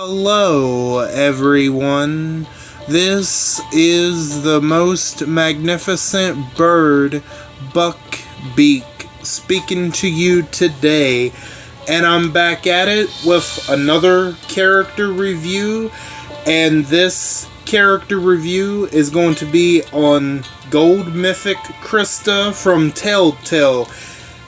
Hello everyone, this is the most magnificent bird, Beak, speaking to you today, and I'm back at it with another character review, and this character review is going to be on Gold Mythic Christa from Telltale,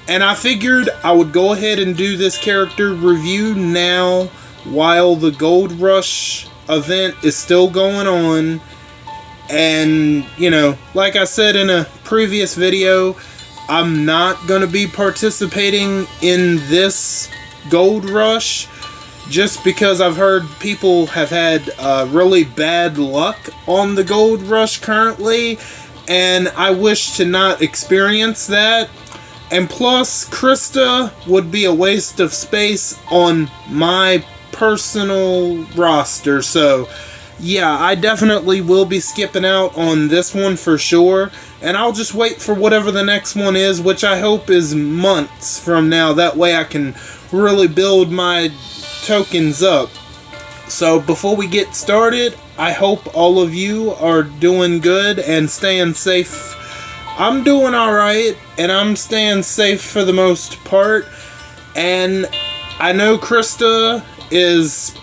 and I figured I would go ahead and do this character review now while the Gold Rush event is still going on. And, you know, like I said in a previous video, I'm not going to be participating in this Gold Rush just because I've heard people have had really bad luck on the Gold Rush currently, and I wish to not experience that. And plus, Christa would be a waste of space on my personal roster, so yeah, I definitely will be skipping out on this one for sure, and I'll just wait for whatever the next one is, which I hope is months from now. That way I can really build my tokens up. So before we get started, I hope all of you are doing good and staying safe. I'm doing alright, and I'm staying safe for the most part, and I know Christa is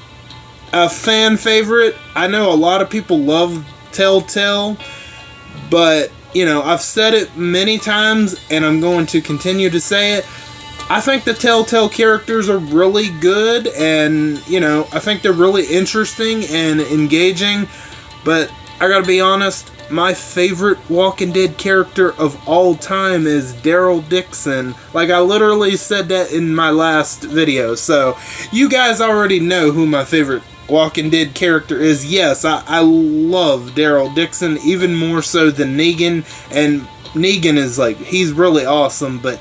a fan favorite. I know a lot of people love Telltale, but, you know, I've said it many times, and I'm going to continue to say it. I think the Telltale characters are really good, and, you know, I think they're really interesting and engaging, but I gotta be honest, my favorite Walking Dead character of all time is Daryl Dixon. Like, I literally said that in my last video, so you guys already know who my favorite Walking Dead character is. Yes, I love Daryl Dixon, even more so than Negan, and Negan is like, he's really awesome, but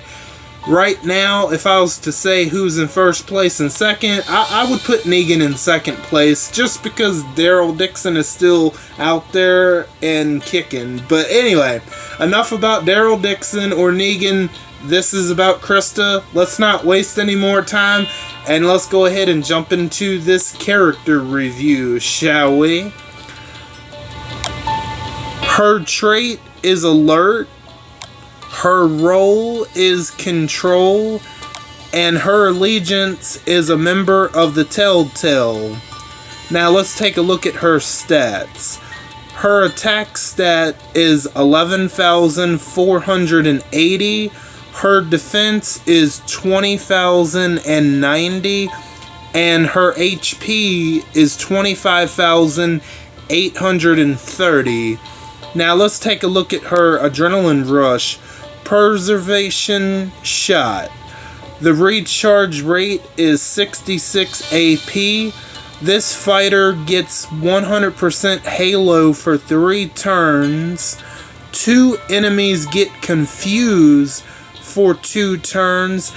right now, if I was to say who's in first place and second, I would put Negan in second place, just because Daryl Dixon is still out there and kicking. But anyway, enough about Daryl Dixon or Negan. This is about Christa. Let's not waste any more time, and let's go ahead and jump into this character review, shall we? Her trait is alert. Her role is control, and her allegiance is a member of the Telltale. Now let's take a look at her stats. Her attack stat is 11,480. Her defense is 20,090, and her HP is 25,830. Now let's take a look at her adrenaline rush. Preservation shot. The recharge rate is 66 AP. This fighter gets 100% Halo for 3 turns. 2 enemies get confused for 2 turns.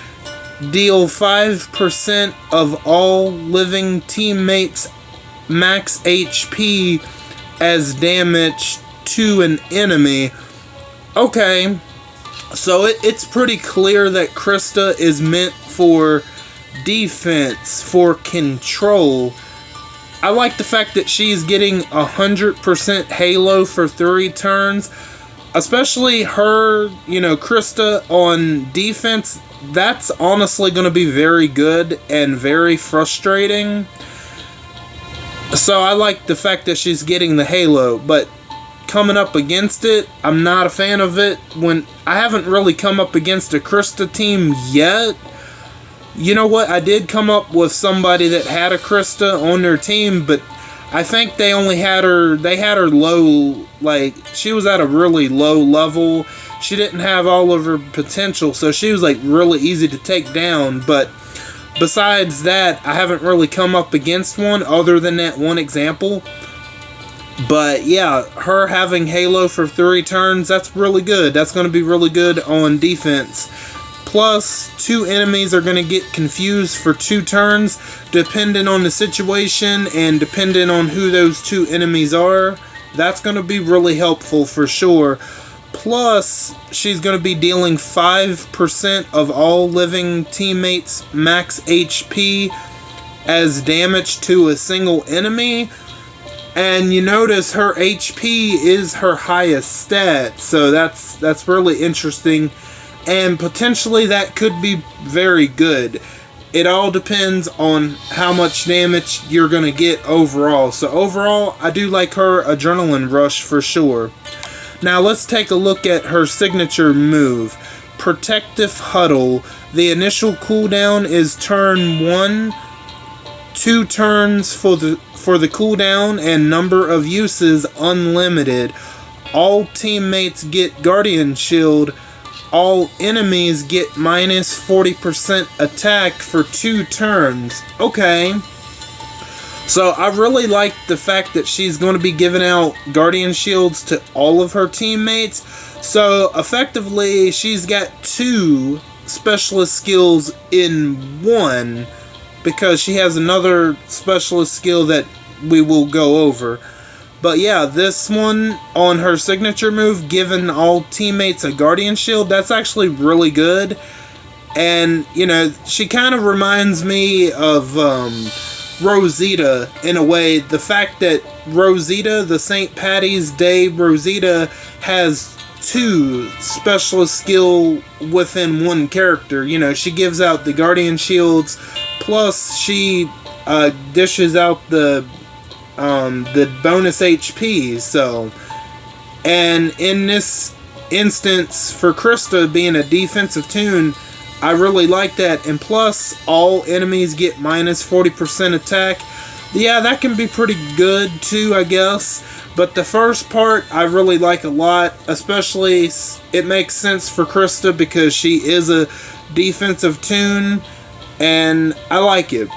Deal 5% of all living teammates max HP as damage to an enemy. Okay. So it's pretty clear that Christa is meant for defense, for control. I like the fact that she's getting 100% Halo for 3 turns. Especially her, you know, Christa on defense. That's honestly going to be very good and very frustrating. So I like the fact that she's getting the Halo, but coming up against it, I'm not a fan of it. When I haven't really come up against a Christa team yet. You know what? I did come up with somebody that had a Christa on their team, but I think they only had her, they had her low, like, she was at a really low level. She didn't have all of her potential, so she was, like, really easy to take down. But besides that, I haven't really come up against one other than that one example. But yeah, her having Halo for 3 turns, that's really good. That's going to be really good on defense. Plus, 2 enemies are going to get confused for 2 turns, depending on the situation and depending on who those 2 enemies are. That's going to be really helpful for sure. Plus, she's going to be dealing 5% of all living teammates max HP as damage to a single enemy. And you notice her HP is her highest stat, so that's really interesting, and potentially that could be very good. It all depends on how much damage you're going to get overall. So overall, I do like her Adrenaline Rush for sure. Now let's take a look at her signature move, Protective Huddle. The initial cooldown is turn 1, 2 turns for the cooldown, and number of uses unlimited. All teammates get Guardian Shield. All enemies get minus 40% attack for 2 turns. Okay. So I really like the fact that she's going to be giving out Guardian Shields to all of her teammates. So effectively, she's got 2 specialist skills in 1, because she has another specialist skill that we will go over. But yeah, this one on her signature move, giving all teammates a Guardian Shield, that's actually really good. And, you know, she kind of reminds me of Rosita in a way. The fact that Rosita, the St. Patty's Day Rosita, has 2 specialist skill within 1 character. You know, she gives out the Guardian Shields, plus she dishes out the bonus HP. So, and in this instance, for Christa being a defensive toon, I really like that. And plus, all enemies get minus 40% attack. Yeah, that can be pretty good too, I guess. But the first part I really like a lot, especially it makes sense for Christa because she is a defensive toon, and I like it.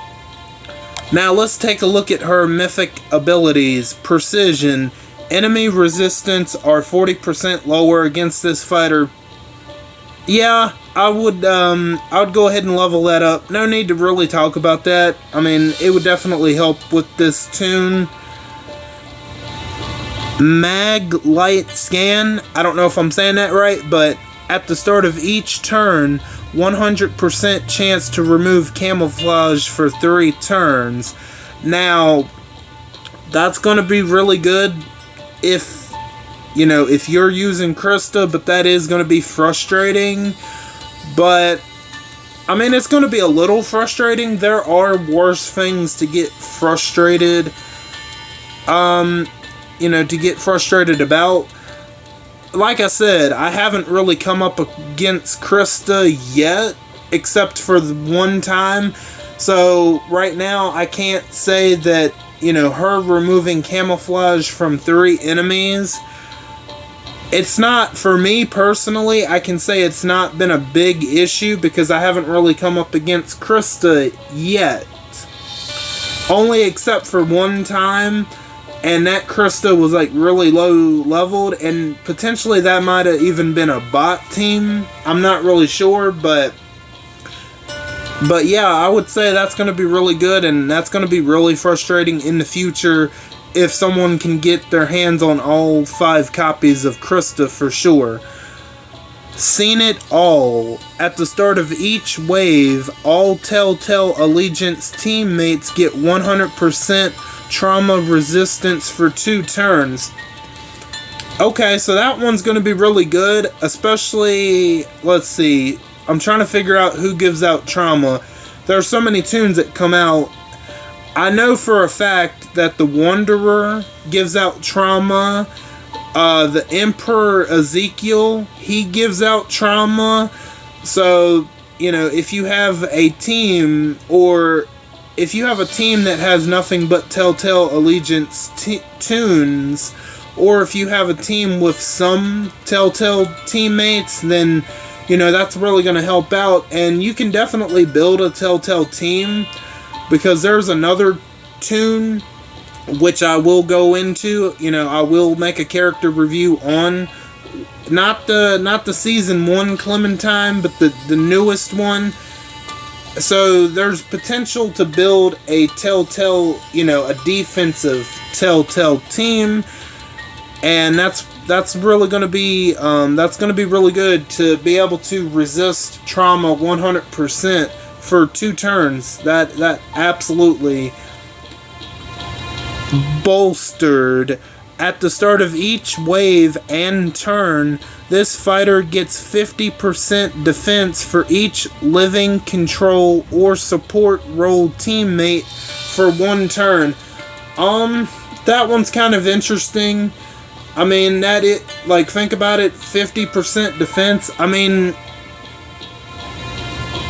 Now let's take a look at her mythic abilities. Precision. Enemy resistance are 40% lower against this fighter. Yeah, I would go ahead and level that up. No need to really talk about that. I mean, it would definitely help with this toon. Mag Light Scan. I don't know if I'm saying that right, but at the start of each turn, 100% chance to remove camouflage for 3 turns. Now, that's going to be really good if, you know, if you're using Christa, but that is going to be frustrating. But, I mean, it's going to be a little frustrating. There are worse things to get frustrated, you know, to get frustrated about. Like I said, I haven't really come up against Christa yet, except for the one time. So, right now, I can't say that, you know, her removing camouflage from 3 enemies, it's not, for me personally, I can say it's not been a big issue because I haven't really come up against Christa yet. Only except for one time. And that Christa was like really low leveled, and potentially that might have even been a bot team. I'm not really sure, but yeah, I would say that's going to be really good, and that's going to be really frustrating in the future if someone can get their hands on all 5 copies of Christa for sure. Seen It All. At the start of each wave, all Telltale Allegiance teammates get 100% trauma resistance for 2 turns. Okay, so that one's going to be really good, especially, let's see, I'm trying to figure out who gives out trauma. There are so many toons that come out. I know for a fact that the Wanderer gives out trauma. The Emperor Ezekiel, he gives out trauma. So, you know, if you have a team, or if you have a team that has nothing but Telltale Allegiance toons, or if you have a team with some Telltale teammates, then, you know, that's really going to help out. And you can definitely build a Telltale team, because there's another toon which I will go into. You know, I will make a character review on, not the season 1 Clementine, but the newest one. So there's potential to build a Telltale, you know, a defensive Telltale team, and that's really going to be really good to be able to resist trauma 100% for 2 turns. That absolutely bolstered. At the start of each wave and turn, this fighter gets 50% defense for each living, control, or support role teammate for 1 turn. That one's kind of interesting. I mean, think about it, 50% defense. I mean,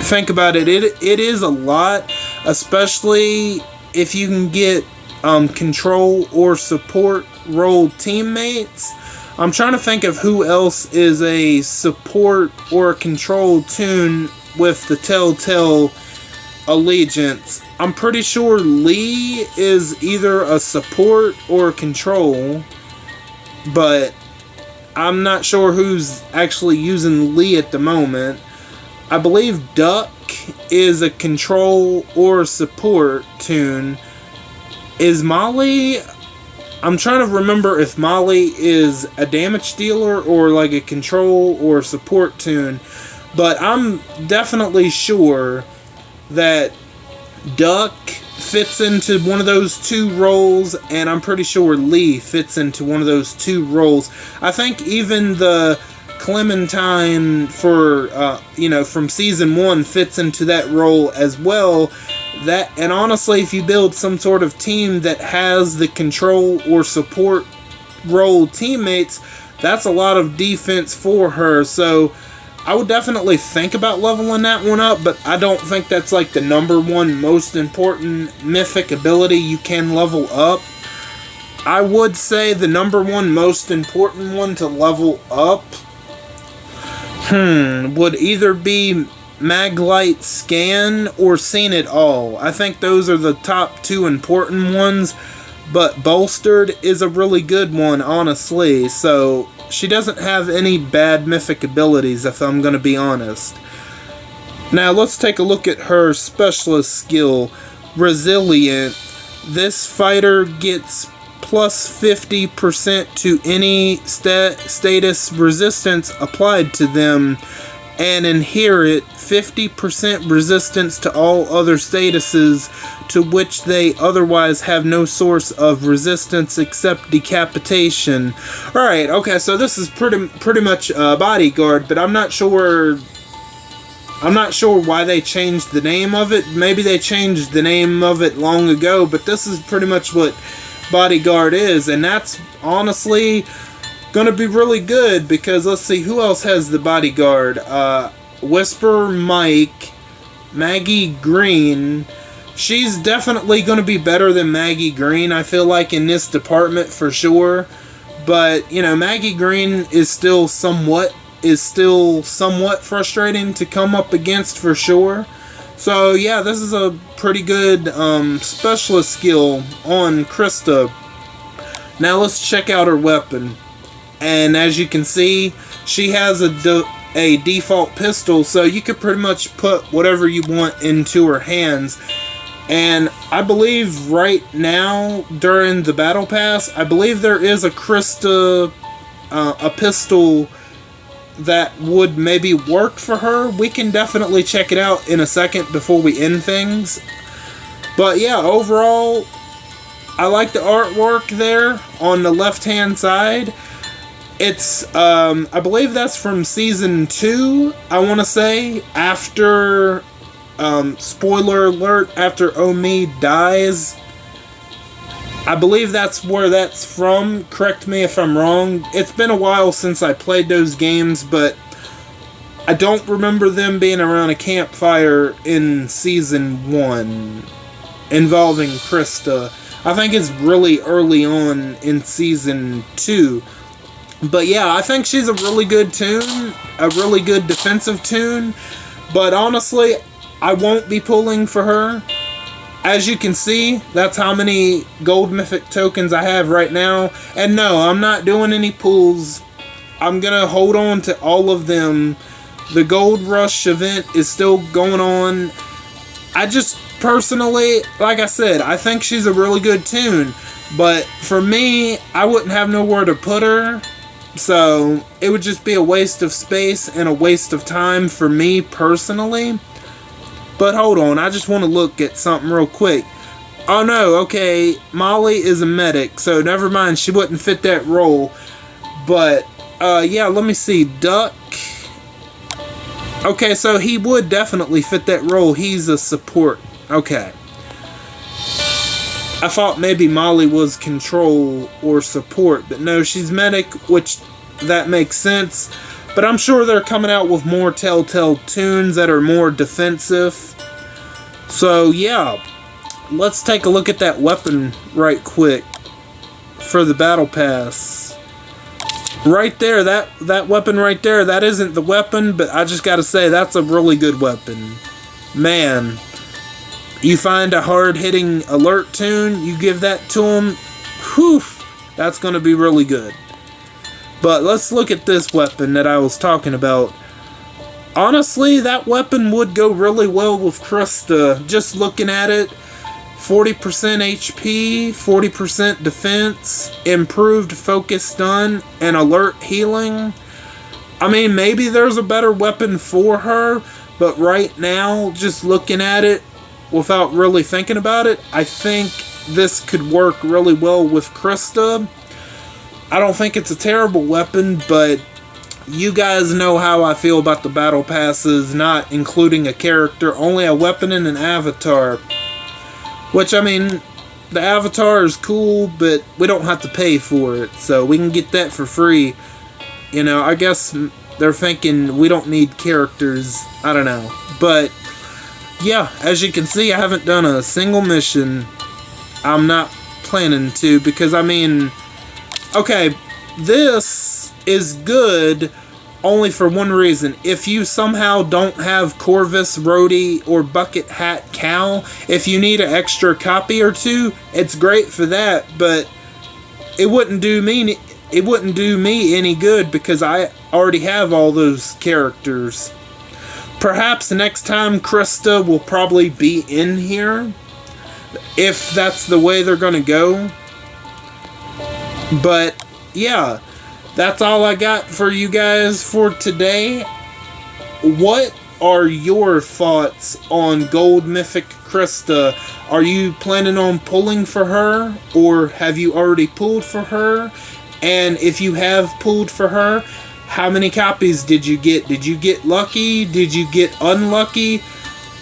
think about it. It is a lot, especially if you can get control or support role teammates. I'm trying to think of who else is a support or a control toon with the Telltale allegiance. I'm pretty sure Lee is either a support or a control, but I'm not sure who's actually using Lee at the moment. I believe Duck is a control or support toon. Is Molly... I'm trying to remember if Molly is a damage dealer or like a control or support toon. But I'm definitely sure that Duck fits into one of those 2 roles, and I'm pretty sure Lee fits into one of those 2 roles. I think even the Clementine for, from season 1 fits into that role as well. And honestly, if you build some sort of team that has the control or support role teammates, that's a lot of defense for her. So I would definitely think about leveling that one up, but I don't think that's like the number 1 most important mythic ability you can level up. I would say the number 1 most important one to level up would either be Maglite Scan or Seen It All. I think those are the top 2 important ones, but Bolstered is a really good one, honestly. So she doesn't have any bad mythic abilities, if I'm going to be honest. Now let's take a look at her specialist skill, Resilient. This fighter gets plus 50% to any status resistance applied to them, and inherit 50% resistance to all other statuses to which they otherwise have no source of resistance except decapitation. Alright, okay, so this is pretty much Bodyguard, but I'm not sure why they changed the name of it. Maybe they changed the name of it long ago, but this is pretty much what Bodyguard is, and that's honestly gonna be really good, because let's see who else has the Bodyguard. Whisper Mike, Maggie Green. She's definitely gonna be better than Maggie Green, I feel like, in this department for sure. But Maggie Green is still somewhat frustrating to come up against for sure. So yeah, this is a pretty good specialist skill on Christa. Now let's check out her weapon. And as you can see, she has a default pistol, so you could pretty much put whatever you want into her hands. And I believe right now, during the Battle Pass, I believe there is a Christa, a pistol that would maybe work for her. We can definitely check it out in a second before we end things. But yeah, overall, I like the artwork there on the left-hand side. It's, I believe that's from Season 2, I want to say, after, spoiler alert, after Omi dies. I believe that's where that's from. Correct me if I'm wrong. It's been a while since I played those games, but I don't remember them being around a campfire in Season 1 involving Christa. I think it's really early on in Season 2. But yeah, I think she's a really good toon, a really good defensive toon, but honestly, I won't be pulling for her. As you can see, that's how many gold mythic tokens I have right now, and no, I'm not doing any pulls. I'm gonna hold on to all of them. The Gold Rush event is still going on. I just personally, like I said, I think she's a really good toon, but for me, I wouldn't have nowhere to put her. So, it would just be a waste of space and a waste of time for me personally. But hold on, I just want to look at something real quick. Oh no, okay, Molly is a medic, so never mind, she wouldn't fit that role. But, yeah, let me see, Duck. Okay, so he would definitely fit that role. He's a support. Okay. I thought maybe Molly was control or support, but no, she's medic, which that makes sense. But I'm sure they're coming out with more Telltale tunes that are more defensive. So, yeah. Let's take a look at that weapon right quick for the battle pass. Right there, that weapon right there, that isn't the weapon, but I just gotta say, that's a really good weapon. Man, you find a hard-hitting alert tune, you give that to him, whew, that's gonna be really good. But let's look at this weapon that I was talking about. Honestly, that weapon would go really well with Christa, just looking at it. 40% HP, 40% defense, improved focus stun, and alert healing. I mean, maybe there's a better weapon for her, but right now, just looking at it without really thinking about it, I think this could work really well with Christa. I don't think it's a terrible weapon, but you guys know how I feel about the battle passes, not including a character, only a weapon and an avatar. Which, I mean, the avatar is cool, but we don't have to pay for it, so we can get that for free. You know, I guess they're thinking we don't need characters, I don't know. But, yeah, as you can see, I haven't done a single mission. I'm not planning to, because, I mean, okay, this is good only for one reason. If you somehow don't have Corvus, Rhodey, or Bucket Hat Cal, if you need an extra copy or two, it's great for that, but it wouldn't do me any good because I already have all those characters. Perhaps next time Christa will probably be in here, if that's the way they're gonna go. But yeah, that's all I got for you guys for today. What are your thoughts on Gold Mythic Christa? Are you planning on pulling for her? Or have you already pulled for her? And if you have pulled for her, how many copies did you get? Did you get lucky? Did you get unlucky?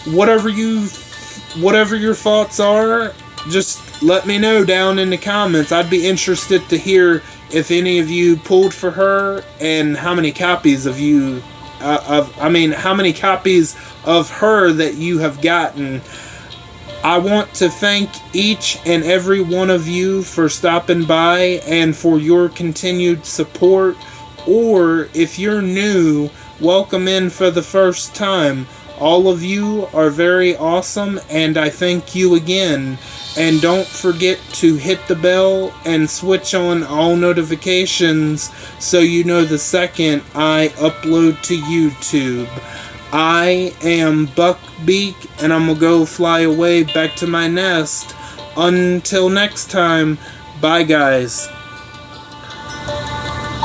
Whatever your thoughts are, just let me know down in the comments. I'd be interested to hear if any of you pulled for her, and how many copies of you, how many copies of her that you have gotten. I want to thank each and every one of you for stopping by and for your continued support. Or if you're new, welcome in for the first time. All of you are very awesome, and I thank you again. And don't forget to hit the bell and switch on all notifications so you know the second I upload to YouTube. I am Beak, and I'm gonna go fly away back to my nest. Until next time, bye guys.